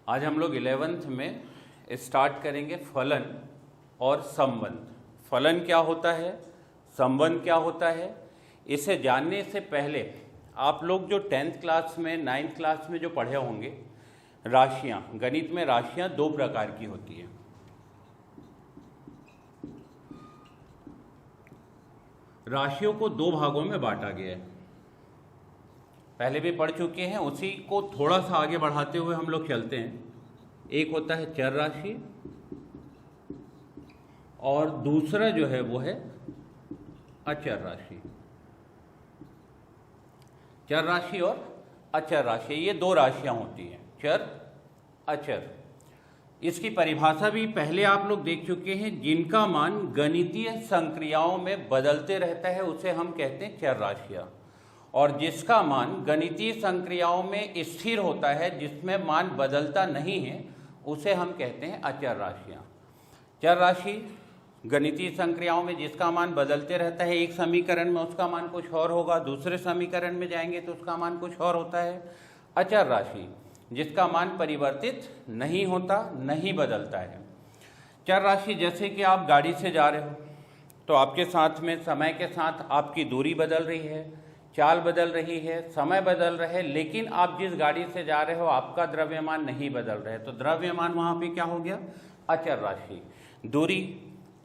आज हम लोग 11th में स्टार्ट करेंगे फलन और संबंध। फलन क्या होता है, संबंध क्या होता है, इसे जानने से पहले आप लोग जो 10th क्लास में 9th क्लास में जो पढ़े होंगे, राशियां, गणित में राशियां दो प्रकार की होती हैं। राशियों को दो भागों में बांटा गया है, पहले भी पढ़ चुके हैं, उसी को थोड़ा सा आगे बढ़ाते हुए हम लोग चलते हैं। एक होता है चर राशि और दूसरा जो है वो है अचर राशि। चर राशि और अचर राशि, ये दो राशियां होती हैं, चर अचर। इसकी परिभाषा भी पहले आप लोग देख चुके हैं। जिनका मान गणितीय संक्रियाओं में बदलते रहता है उसे हम कहते हैं चर राशियां, और जिसका मान गणितीय संक्रियाओं में स्थिर होता है, जिसमें मान बदलता नहीं है, उसे हम कहते हैं अचर राशियां। चर राशि गणितीय संक्रियाओं में जिसका मान बदलते रहता है, एक समीकरण में उसका मान कुछ और होगा, दूसरे समीकरण में जाएंगे तो उसका मान कुछ और होता है। अचर राशि जिसका मान परिवर्तित नहीं होता, नहीं बदलता है। चर राशि जैसे कि आप गाड़ी से जा रहे हो तो आपके साथ में समय के साथ आपकी दूरी बदल रही है, चाल बदल रही है, समय बदल रहा है, लेकिन आप जिस गाड़ी से जा रहे हो आपका द्रव्यमान नहीं बदल रहा है, तो द्रव्यमान वहाँ पे क्या हो गया, अचर राशि। दूरी,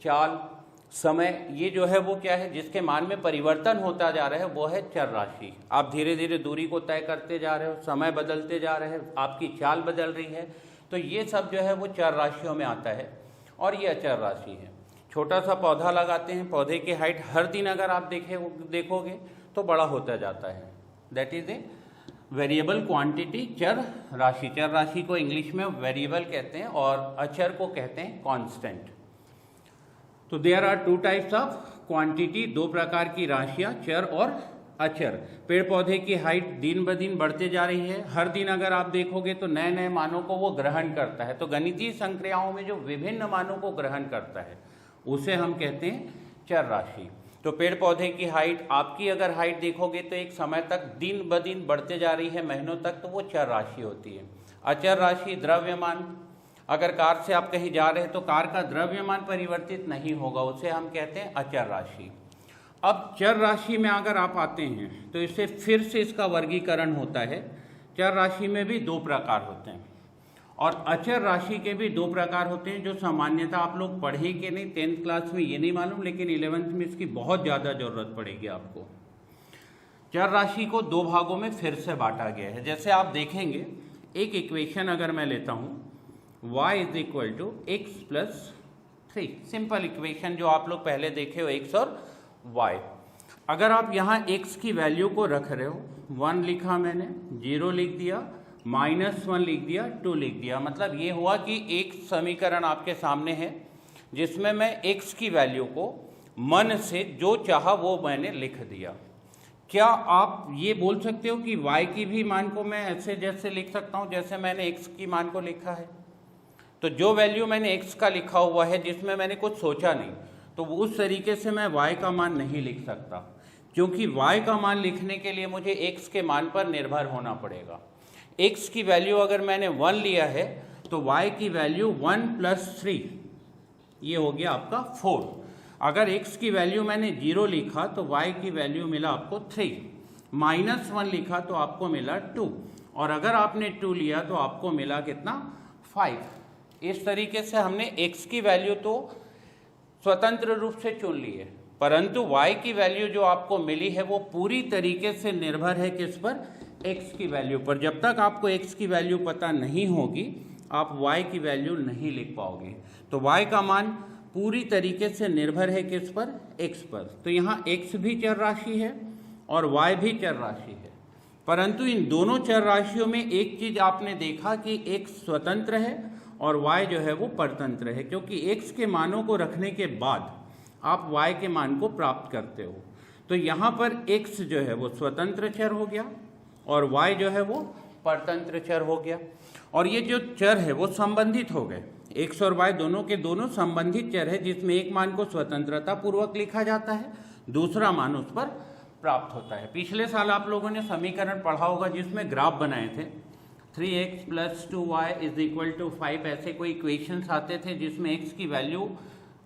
चाल, समय, ये जो है वो क्या है, जिसके मान में परिवर्तन होता जा रहा है, वो है चर राशि। आप धीरे धीरे दूरी को तय करते जा रहे हो, समय बदलते जा रहे हैं, आपकी चाल बदल रही है, तो ये सब जो है वो चर राशियों में आता है और ये अचर राशि है। छोटा सा पौधा लगाते हैं, पौधे की हाइट हर दिन अगर आप देखोगे तो बड़ा होता जाता है, that is a variable quantity चर राशि। चर राशि को इंग्लिश में वेरिएबल कहते हैं और अचर को कहते हैं कांस्टेंट। तो there are two types of quantity, दो प्रकार की राशियां, चर और अचर। पेड़ पौधे की हाइट दिन ब दिन बढ़ते जा रही है, हर दिन अगर आप देखोगे तो नए नए मानों को वो ग्रहण करता है। तो गणितीय संक्रियाओं में जो विभिन्न मानों को ग्रहण करता है उसे हम कहते हैं चर राशि। तो पेड़ पौधे की हाइट, आपकी अगर हाइट देखोगे तो एक समय तक दिन ब दिन बढ़ते जा रही है, महीनों तक, तो वो चर राशि होती है। अचर राशि द्रव्यमान, अगर कार से आप कहीं जा रहे हैं तो कार का द्रव्यमान परिवर्तित नहीं होगा, उसे हम कहते हैं अचर राशि। अब चर राशि में अगर आप आते हैं तो इससे फिर से इसका वर्गीकरण होता है। चर राशि में भी दो प्रकार होते हैं और अचर राशि के भी दो प्रकार होते हैं, जो सामान्यतः आप लोग पढ़ेंगे नहीं, 10th क्लास में ये नहीं मालूम, लेकिन 11th में इसकी बहुत ज़्यादा ज़रूरत पड़ेगी आपको। चर राशि को दो भागों में फिर से बांटा गया है। जैसे आप देखेंगे, एक इक्वेशन अगर मैं लेता हूँ, y is equal to x plus 3, simple equation जो आप लोग पहले देखे हो, x और y। अगर आप यहाँ x की वैल्यू को रख रहे हो, 1 लिखा मैंने, 0 लिख दिया, -1 लिख दिया, 2 लिख दिया, मतलब ये हुआ कि एक समीकरण आपके सामने है जिसमें मैं x की वैल्यू को मन से जो चाहा वो मैंने लिख दिया। क्या आप ये बोल सकते हो कि y की भी मान को मैं ऐसे जैसे लिख सकता हूँ जैसे मैंने x की मान को लिखा है? तो जो वैल्यू मैंने x का लिखा हुआ है, जिसमें मैंने कुछ सोचा नहीं, तो उस तरीके से मैं y का मान नहीं लिख सकता, क्योंकि y का मान लिखने के लिए मुझे x के मान पर निर्भर होना पड़ेगा। x की वैल्यू अगर मैंने 1 लिया है तो y की वैल्यू 1 + 3, ये हो गया आपका 4। अगर x की वैल्यू मैंने 0 लिखा तो y की वैल्यू मिला आपको 3, -1 लिखा तो आपको मिला 2, और अगर आपने 2 लिया तो आपको मिला कितना, 5। इस तरीके से हमने x की वैल्यू तो स्वतंत्र रूप से चुन ली है, परंतु y की वैल्यू जो आपको मिली है वो पूरी तरीके से निर्भर है किस पर, x की वैल्यू पर। जब तक आपको x की वैल्यू पता नहीं होगी आप y की वैल्यू नहीं लिख पाओगे। तो y का मान पूरी तरीके से निर्भर है किस पर, x पर। तो यहाँ x भी चर राशि है और y भी चर राशि है, परंतु इन दोनों चर राशियों में एक चीज आपने देखा कि x स्वतंत्र है और y जो है वो परतंत्र है, क्योंकि x के मानों को रखने के बाद आप y के मान को प्राप्त करते हो। तो यहाँ पर x जो है वो स्वतंत्र चर हो गया और y जो है वो परतंत्र चर हो गया, और ये जो चर है वो संबंधित हो गए। x और y दोनों के दोनों संबंधित चर है, जिसमें एक मान को स्वतंत्रता पूर्वक लिखा जाता है, दूसरा मान उस पर प्राप्त होता है। पिछले साल आप लोगों ने समीकरण पढ़ा होगा जिसमें ग्राफ बनाए थे, 3x plus 2y is equal to 5, ऐसे कोई इक्वेशंस आते थे जिसमें x की वैल्यू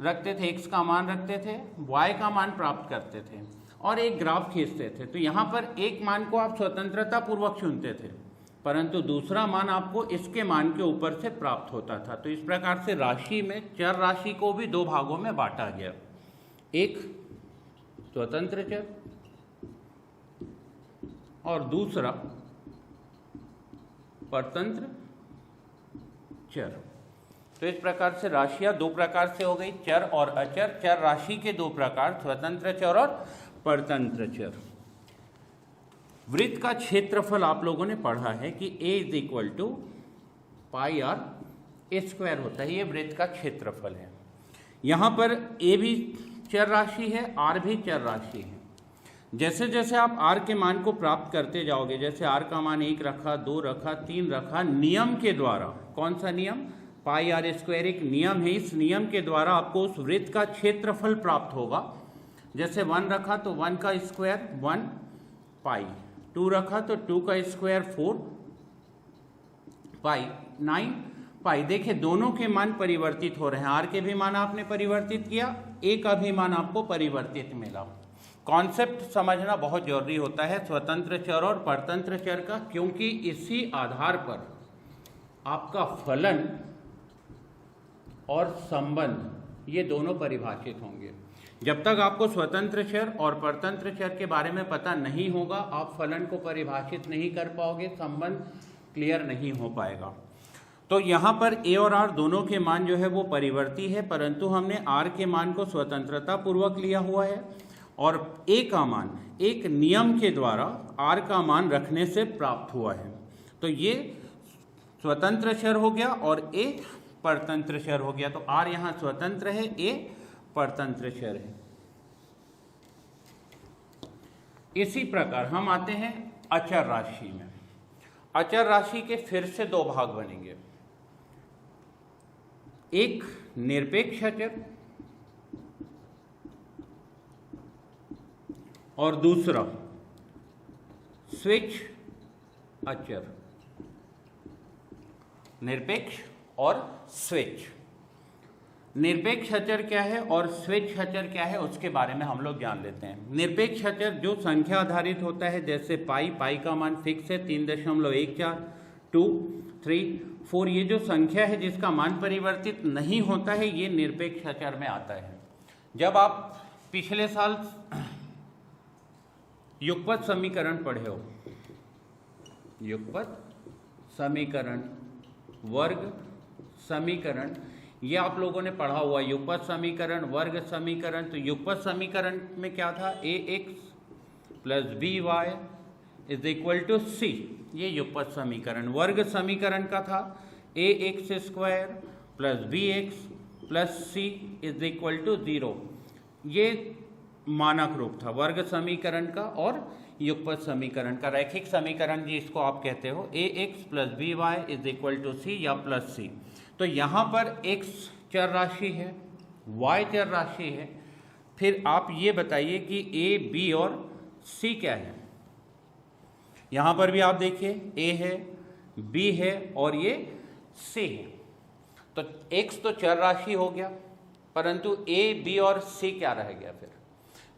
रखते थे, x का मान रखते थे, y का मान प्राप्त करते थे और एक ग्राफ खींचते थे। तो यहाँ पर एक मान को आप स्वतंत्रता पूर्वक चुनते थे, परंतु दूसरा मान आपको इसके मान के ऊपर से प्राप्त होता था। तो इस प्रकार से राशि में चर राशि को भी दो भागों में बांटा गया, एक स्वतंत्र चर और दूसरा परतंत्र चर। तो इस प्रकार से राशियां दो प्रकार से हो गई, चर और अचर। चर राशि के दो प्रकार, स्वतंत्र चर और परतंत्र चर। वृत्त का क्षेत्रफल आप लोगों ने पढ़ा है कि a is equal to pi r square होता है, ये वृत्त का क्षेत्रफल है। यहाँ पर a भी चर राशि है, r भी चर राशि है। जैसे जैसे आप r के मान को प्राप्त करते जाओगे, जैसे r का मान 1 रखा, 2 रखा, 3 रखा, नियम के द्वारा, कौन सा नियम, पाई आर स्क्वायर एक नियम है, इस नियम के द्वारा आपको उस वृत्त का क्षेत्रफल प्राप्त होगा। जैसे 1 रखा तो 1 का स्क्वायर 1 पाई, 2 रखा तो 2 का स्क्वायर 4 पाई, 9 पाई। देखिए दोनों के मान परिवर्तित हो रहे हैं, r के भी मान आपने परिवर्तित किया, a का भी मान आपको परिवर्तित मिला। कॉन्सेप्ट समझना बहुत जरूरी होता है स्वतंत्र चर और परतंत्र चर का, क्योंकि इसी आधार पर आपका फलन और संबंध ये दोनों परिभाषित होंगे। जब तक आपको स्वतंत्र चर और परतंत्र चर के बारे में पता नहीं होगा, आप फलन को परिभाषित नहीं कर पाओगे, संबंध क्लियर नहीं हो पाएगा। तो यहाँ पर a और r दोनों के मान जो है वो परिवर्ती है, परंतु हमने r के मान को स्वतंत्रता पूर्वक लिया हुआ है और a का मान एक नियम के द्वारा r का मान रखने से प्राप्त हुआ है। तो ये स्वतंत्र चर हो गया और a परतंत्र चर हो गया। तो r यहाँ स्वतंत्र है, a परतंत्र चर है। इसी प्रकार हम आते हैं अचर राशि में। अचर राशि के फिर से दो भाग बनेंगे, एक निरपेक्ष अचर और दूसरा स्विच अचर। निरपेक्ष और स्विच। निरपेक्ष अचर क्या है और स्विच अचर क्या है उसके बारे में हम लोग जान लेते हैं। निरपेक्ष अचर जो संख्या आधारित होता है, जैसे पाई, पाई का मान फिक्स है 3.14, 2, 3, 4, ये जो संख्या है जिसका मान परिवर्तित नहीं होता है, ये निरपेक्ष अचर में आता है। जब आप पिछले साल युगपत समीकरण पढ़े हो, युगपत समीकरण, वर्ग समीकरण, ये आप लोगों ने पढ़ा हुआ, युगपत समीकरण, वर्ग समीकरण। तो युगपत समीकरण में क्या था, ax plus by is equal to c, ये युगपत समीकरण। वर्ग समीकरण का था ax square plus bx plus c is equal to 0, ये मानक रूप था वर्ग समीकरण का और युगपत समीकरण का। रैखिक समीकरण जिसको आप कहते हो, ax plus by is equal to c या प्लस c। तो यहाँ पर x चर राशि है, y चर राशि है, फिर आप ये बताइए कि a, b और c क्या है। यहाँ पर भी आप देखिए a है, b है और ये c है। तो x तो चर राशि हो गया, परंतु a, b और c क्या रह गया फिर।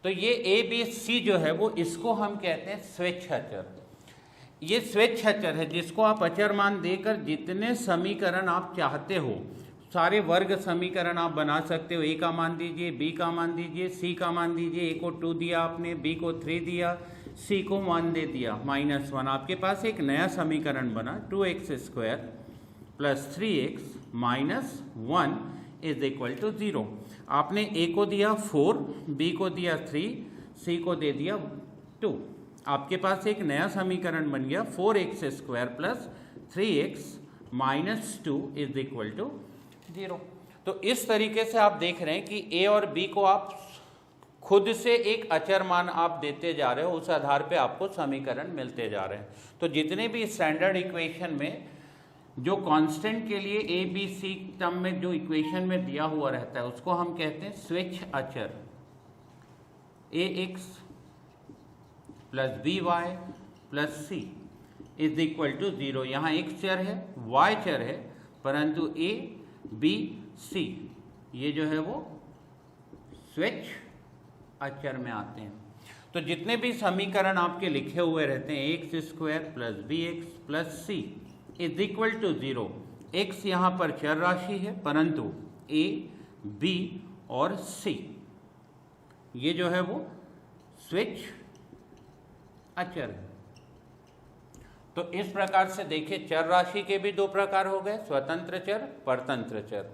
तो ये a, b, c जो है वो इसको हम कहते हैं स्वेच्छाचर। ये स्वेच्छाचर है जिसको आप अचर मान देकर जितने समीकरण आप चाहते हो, सारे वर्ग समीकरण आप बना सकते हो। a का मान दीजिए, b का मान दीजिए, c का मान दीजिए। a को 2 दिया आपने, b को 3 दिया, c को मान दे दिया -1। आपके पास एक नया समीकरण बना 2x square plus 3x minus 1 is equal to 0। आपने a को दिया 4, b को दिया 3, c को दे दिया 2। आपके पास एक नया समीकरण बन गया 4x square plus 3x minus 2 is equal to 0। तो इस तरीके से आप देख रहे हैं कि a और b को आप खुद से एक अचर मान आप देते जा रहे हो, उस आधार पे आपको समीकरण मिलते जा रहे हैं। तो जितने भी स्टैंडर्ड इक्वेशन में जो कांस्टेंट के लिए a, b, c टर्म में जो इक्वेशन में दिया हुआ रहता है उसको हम कहते हैं स्विच अचर। ax plus by plus c is equal to 0। यहाँ x चर है, y चर है, परंतु a b c ये जो है वो स्विच अचर में आते हैं। तो जितने भी समीकरण आपके लिखे हुए रहते हैं x square plus b x plus c is equal to 0, x यहाँ पर चर राशि है, परंतु a b और c ये जो है वो स्विच अचर है। तो इस प्रकार से देखिए चर राशि के भी दो प्रकार हो गए, स्वतंत्र चर, परतंत्र चर।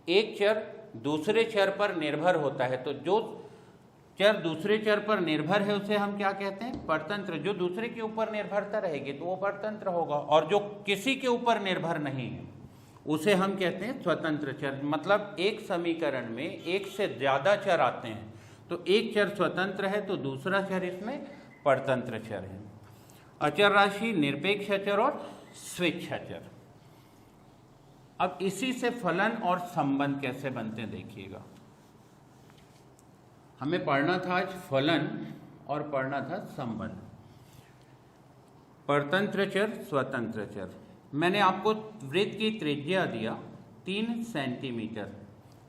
एक चर दूसरे चर पर निर्भर होता है, तो जो चर दूसरे चर पर निर्भर है उसे हम क्या कहते हैं? परतंत्र। जो दूसरे के ऊपर निर्भरता रहेगी तो वो परतंत्र होगा, और जो किसी के ऊपर निर्भर नहीं है उसे हम कहते हैं स्वतंत्र चर। मतलब एक समीकरण में एक से ज्यादा चर आते हैं, तो एक चर स्वतंत्र है तो दूसरा चर इसमें परतंत्र चर है। अचर राशि, निरपेक्ष अचर और स्विच अचर। अब इसी से फलन और संबंध कैसे बनते हैं देखिएगा। हमें पढ़ना था आज फलन और पढ़ना था संबंध। परतंत्र चर, स्वतंत्र चर। मैंने आपको वृत्त की त्रिज्या दिया 3 सेंटीमीटर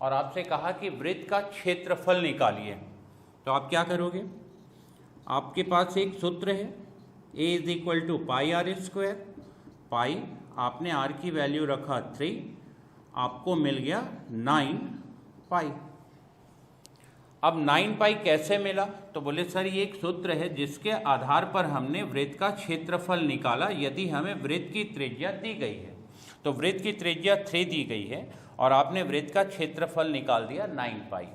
और आपसे कहा कि वृत्त का क्षेत्रफल निकालिए, तो आप क्या करोगे? आपके पास एक सूत्र है a is equal to pi r square. Pi आपने r की वैल्यू रखा 3, आपको मिल गया 9 पाई। अब 9 पाई कैसे मिला? तो बोले सर ये एक सूत्र है जिसके आधार पर हमने वृत्त का क्षेत्रफल निकाला यदि हमें वृत्त की त्रिज्या दी गई है। तो वृत्त की त्रिज्या 3 दी गई है और आपने वृत्त का क्षेत्रफल निकाल दिया 9 पाई।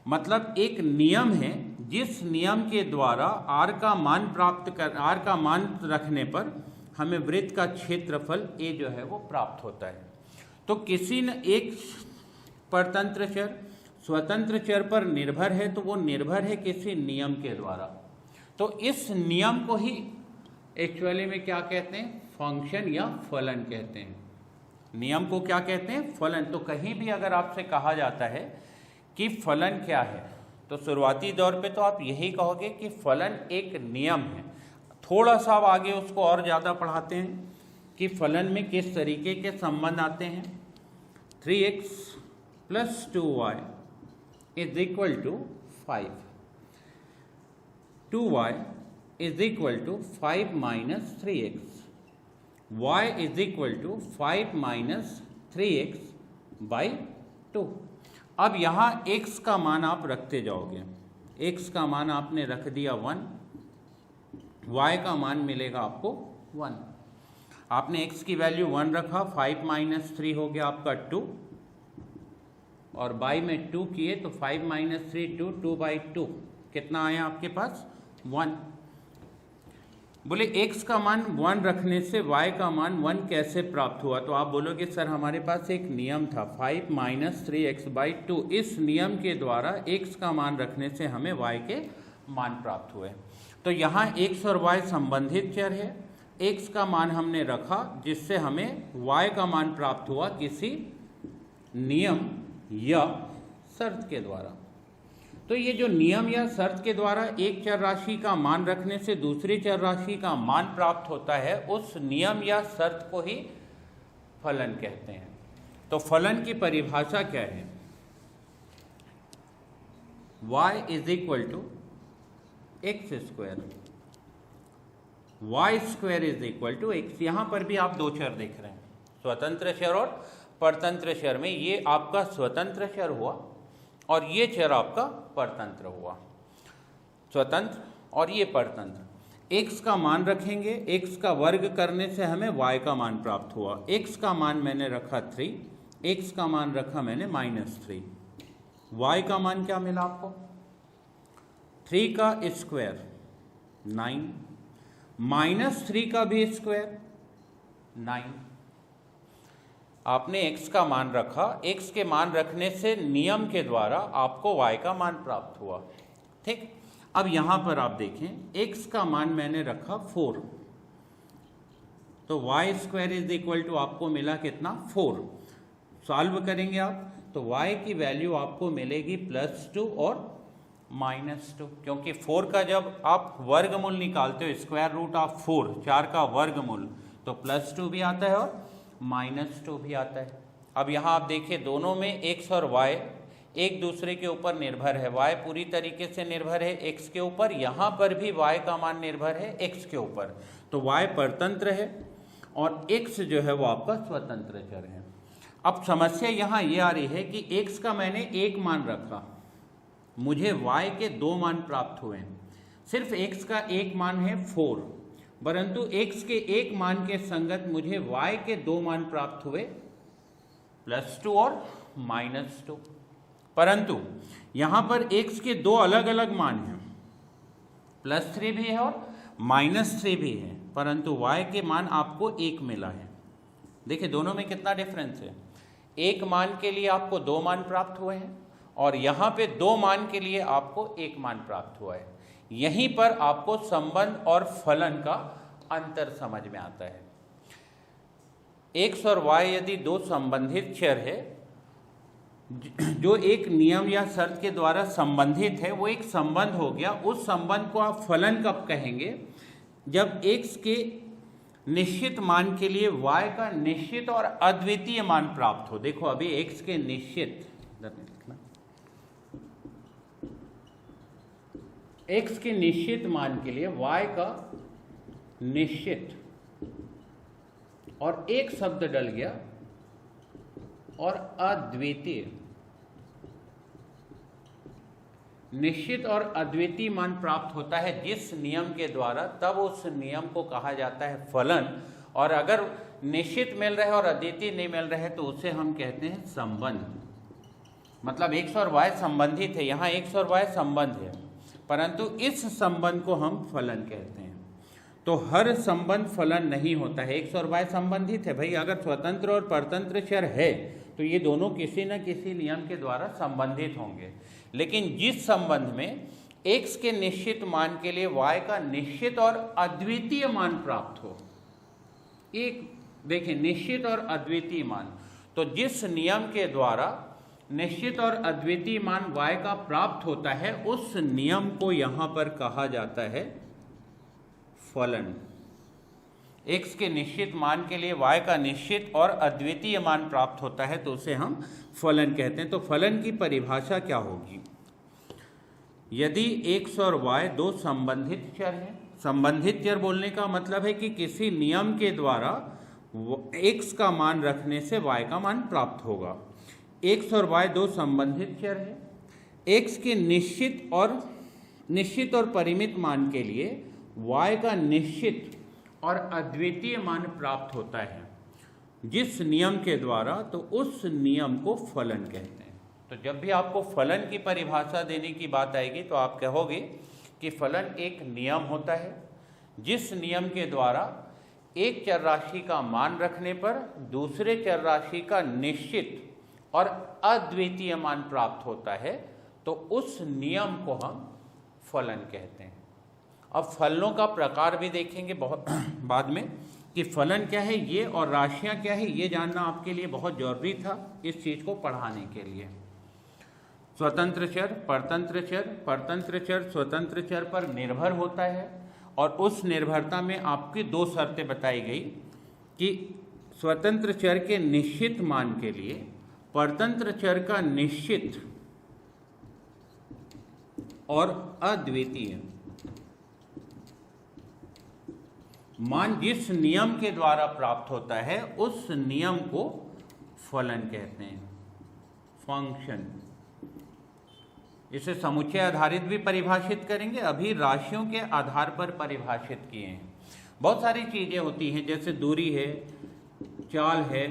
मतलब एक नियम है जिस नियम के द्वारा r का मान रखने पर हमें वृत्त का क्षेत्रफल a जो है वो प्राप्त होता है। तो किसी न एक परतंत्र चर स्वतंत्र चर पर निर्भर है, तो वो निर्भर है किसी नियम के द्वारा। तो इस नियम को ही एक्चुअली में क्या कहते हैं? फंक्शन या फलन कहते हैं। नियम को क्या कहते हैं? फलन। तो कहीं भी अगर आपसे कहा जाता है कि फलन क्या है, तो शुरुआती दौर पे तो आप यही कहोगे कि फलन एक नियम है। थोड़ा सा अब आगे उसको और ज़्यादा पढ़ाते हैं कि फलन में किस तरीके के संबंध आते हैं। 3x plus 2y is equal to 5, 2y is equal to 5 minus 3x, y is equal to 5 minus 3x by 2। अब यहाँ x का मान आप रखते जाओगे। x का मान आपने रख दिया 1, y का मान मिलेगा आपको 1। आपने x की वैल्यू 1 रखा, 5 माइनस 3 हो गया आपका 2, और बाई में 2 किए तो 5 माइनस 3 2 बाई 2 कितना आया आपके पास? 1। बोले x का मान 1 रखने से y का मान 1 कैसे प्राप्त हुआ? तो आप बोलोगे सर हमारे पास एक नियम था 5 माइनस 3x बाई 2, इस नियम के द्वारा x का मान रखने से हमें y के मान प्राप्त हुए। तो यहाँ x और y संबंधित चर है, x का मान हमने रखा जिससे हमें y का मान प्राप्त हुआ किसी नियम या शर्त के द्वारा। तो ये जो नियम या शर्त के द्वारा एक चर राशि का मान रखने से दूसरी चर राशि का मान प्राप्त होता है, उस नियम या शर्त को ही फलन कहते हैं। तो फलन की परिभाषा क्या है? y is equal to x square, y square is equal to x. यहां पर भी आप दो चर देख रहे हैं, स्वतंत्र चर और परतंत्र चर में ये आपका स्वतंत्र चर हुआ और ये चर आपका परतंत्र हुआ। स्वतंत्र और ये परतंत्र। x का मान रखेंगे, x का वर्ग करने से हमें y का मान प्राप्त हुआ। x का मान मैंने रखा 3, x का मान रखा मैंने -3। y का मान क्या मिला आपको? 3 का स्क्वायर 9, -3 का भी स्क्वायर 9। आपने x का मान रखा, x के मान रखने से नियम के द्वारा आपको y का मान प्राप्त हुआ। ठीक। अब यहाँ पर आप देखें x का मान मैंने रखा 4, तो y square is equal to आपको मिला कितना? 4। सॉल्व करेंगे आप तो y की वैल्यू आपको मिलेगी +2 और -2, क्योंकि 4 का जब आप वर्गमूल निकालते हो, स्क्वायर रूट ऑफ 4, 4 का वर्गमूल, तो +2 भी आता है और -2 भी आता है। अब यहाँ आप देखिए दोनों में x और y एक दूसरे के ऊपर निर्भर है। y पूरी तरीके से निर्भर है x के ऊपर, यहाँ पर भी y का मान निर्भर है x के ऊपर। तो y परतंत्र है और x जो है वो आपका स्वतंत्र चर है। अब समस्या यहाँ ये आ रही है कि x का मैंने एक मान रखा, मुझे y के 2 मान प्राप्त हुए। सिर्फ x का एक मान है 4, परंतु x के एक मान के संगत मुझे y के 2 मान प्राप्त हुए, +2 और -2। परंतु यहाँ पर x के 2 अलग अलग मान हैं, +3 भी है और -3 भी है, परंतु y के मान आपको 1 मिला है। देखिए दोनों में कितना डिफरेंस है। एक मान के लिए आपको 2 मान प्राप्त हुए हैं और यहाँ पे 2 मान के लिए आपको 1 मान प्राप्त हुआ है। यहीं पर आपको संबंध और फलन का अंतर समझ में आता है। x और y यदि 2 संबंधित चर है जो एक नियम या शर्त के द्वारा संबंधित है, वो एक संबंध हो गया। उस संबंध को आप फलन कब कहेंगे? जब x के निश्चित मान के लिए y का निश्चित और अद्वितीय मान प्राप्त हो। देखो अभी x के निश्चित, x के निश्चित मान के लिए y का निश्चित और एक शब्द डल गया और अद्वितीय। निश्चित और अद्वितीय मान प्राप्त होता है जिस नियम के द्वारा, तब उस नियम को कहा जाता है फलन। और अगर निश्चित मिल रहा है और अद्वितीय नहीं मिल रहा है तो उसे हम कहते हैं संबंध। मतलब x और y संबंधित है, यहाँ x और y संबंध है, परंतु इस संबंध को हम फलन कहते हैं। तो हर संबंध फलन नहीं होता है। x और y संबंधित है भाई, अगर स्वतंत्र और परतंत्र चर है तो ये दोनों किसी न किसी नियम के द्वारा संबंधित होंगे। लेकिन जिस संबंध में x के निश्चित मान के लिए y का निश्चित और अद्वितीय मान प्राप्त हो, एक देखिए निश्चित और अद्वितीय मान, तो जिस नियम के द्वारा निश्चित और अद्वितीय मान y का प्राप्त होता है उस नियम को यहाँ पर कहा जाता है फलन। x के निश्चित मान के लिए y का निश्चित और अद्वितीय मान प्राप्त होता है तो उसे हम फलन कहते हैं। तो फलन की परिभाषा क्या होगी? यदि x और y 2 संबंधित चर हैं, संबंधित चर बोलने का मतलब है कि किसी नियम के द्वारा x का मान रखने से y का मान प्राप्त होगा। x और y 2 संबंधित चर हैं। x के निश्चित और परिमित मान के लिए y का निश्चित और अद्वितीय मान प्राप्त होता है जिस नियम के द्वारा, तो उस नियम को फलन कहते हैं। तो जब भी आपको फलन की परिभाषा देने की बात आएगी तो आप कहोगे कि फलन एक नियम होता है जिस नियम के द्वारा एक चर राशि का मान रखने पर दूसरे चर राशि का निश्चित और अद्वितीय मान प्राप्त होता है, तो उस नियम को हम फलन कहते हैं। अब फलनों का प्रकार भी देखेंगे बहुत बाद में कि फलन क्या है ये और राशियां क्या है, ये जानना आपके लिए बहुत जरूरी था इस चीज को पढ़ाने के लिए। स्वतंत्र चर, परतंत्र चर, परतंत्र चर स्वतंत्र चर पर निर्भर होता है और उस निर्भरता में आपकी 2 शर्तें बताई गई कि स्वतंत्र चर के निश्चित मान के लिए परतंत्र चर का निश्चित और अद्वितीय मान जिस नियम के द्वारा प्राप्त होता है उस नियम को फलन कहते हैं, फंक्शन। इसे समुच्चय आधारित भी परिभाषित करेंगे, अभी राशियों के आधार पर परिभाषित किए हैं। बहुत सारी चीजें होती हैं जैसे दूरी है, चाल है,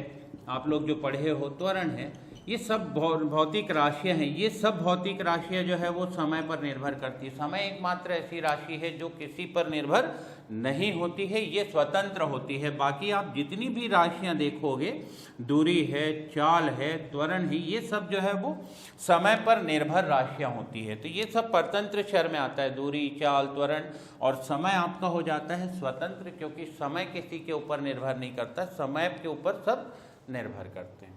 आप लोग जो पढ़े हो त्वरण है, ये सब भौतिक राशियां हैं। ये सब भौतिक राशियां जो है वो समय पर निर्भर करती है। समय एकमात्र ऐसी राशि है जो किसी पर निर्भर नहीं होती है, ये स्वतंत्र होती है। बाकी आप जितनी भी राशियां देखोगे, दूरी है, चाल है, त्वरण है, ये सब जो है वो समय पर निर्भर राशियां होती है। तो ये सब परतंत्र चर में आता है, दूरी, चाल, त्वरण, और समय आपका हो जाता है स्वतंत्र, क्योंकि समय किसी के ऊपर निर्भर नहीं करता, समय के ऊपर सब निर्भर करते हैं।